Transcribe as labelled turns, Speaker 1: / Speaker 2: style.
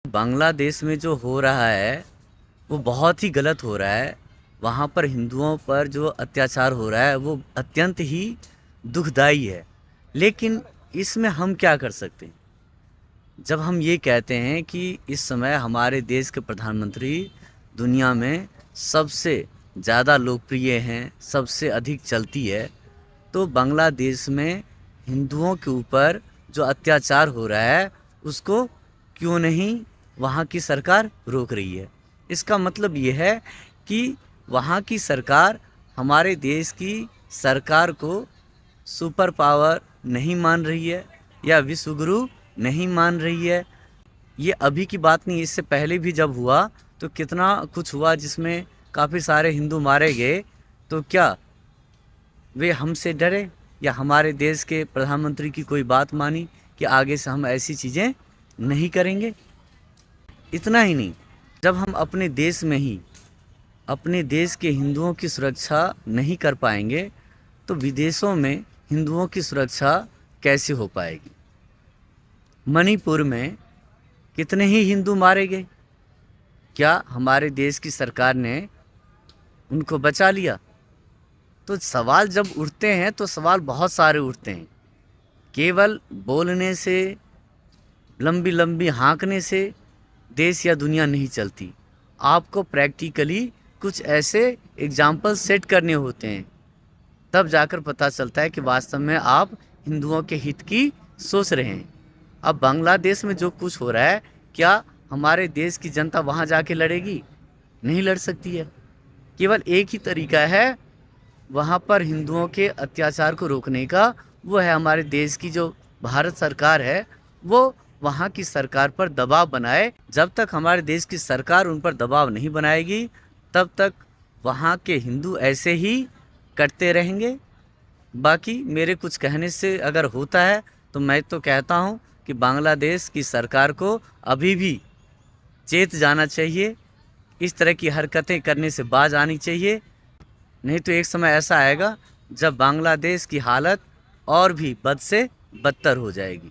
Speaker 1: बांग्लादेश में जो हो रहा है वो बहुत ही गलत हो रहा है। वहाँ पर हिंदुओं पर जो अत्याचार हो रहा है वो अत्यंत ही दुखदाई है। लेकिन इसमें हम क्या कर सकते हैं? जब हम ये कहते हैं कि इस समय हमारे देश के प्रधानमंत्री दुनिया में सबसे ज़्यादा लोकप्रिय हैं, सबसे अधिक चलती है, तो बांग्लादेश में हिंदुओं के ऊपर जो अत्याचार हो रहा है उसको क्यों नहीं वहाँ की सरकार रोक रही है? इसका मतलब ये है कि वहाँ की सरकार हमारे देश की सरकार को सुपर पावर नहीं मान रही है या विश्व गुरु नहीं मान रही है। ये अभी की बात नहीं, इससे पहले भी जब हुआ तो कितना कुछ हुआ जिसमें काफ़ी सारे हिंदू मारे गए। तो क्या वे हमसे डरे या हमारे देश के प्रधानमंत्री की कोई बात मानी कि आगे से हम ऐसी चीज़ें नहीं करेंगे? इतना ही नहीं, जब हम अपने देश में ही अपने देश के हिंदुओं की सुरक्षा नहीं कर पाएंगे तो विदेशों में हिंदुओं की सुरक्षा कैसे हो पाएगी? मणिपुर में कितने ही हिंदू मारे गए, क्या हमारे देश की सरकार ने उनको बचा लिया? तो सवाल जब उठते हैं तो सवाल बहुत सारे उठते हैं। केवल बोलने से, लंबी लंबी हाँकने से देश या दुनिया नहीं चलती। आपको प्रैक्टिकली कुछ ऐसे एग्जाम्पल सेट करने होते हैं, तब जाकर पता चलता है कि वास्तव में आप हिंदुओं के हित की सोच रहे हैं। अब बांग्लादेश में जो कुछ हो रहा है, क्या हमारे देश की जनता वहाँ जाके लड़ेगी? नहीं लड़ सकती है। केवल एक ही तरीका है वहाँ पर हिंदुओं के अत्याचार को रोकने का, वो है हमारे देश की जो भारत सरकार है वो वहाँ की सरकार पर दबाव बनाए। जब तक हमारे देश की सरकार उन पर दबाव नहीं बनाएगी तब तक वहाँ के हिंदू ऐसे ही करते रहेंगे। बाकी मेरे कुछ कहने से अगर होता है तो मैं तो कहता हूँ कि बांग्लादेश की सरकार को अभी भी चेत जाना चाहिए, इस तरह की हरकतें करने से बाज आनी चाहिए। नहीं तो एक समय ऐसा आएगा जब बांग्लादेश की हालत और भी बद से बदतर हो जाएगी।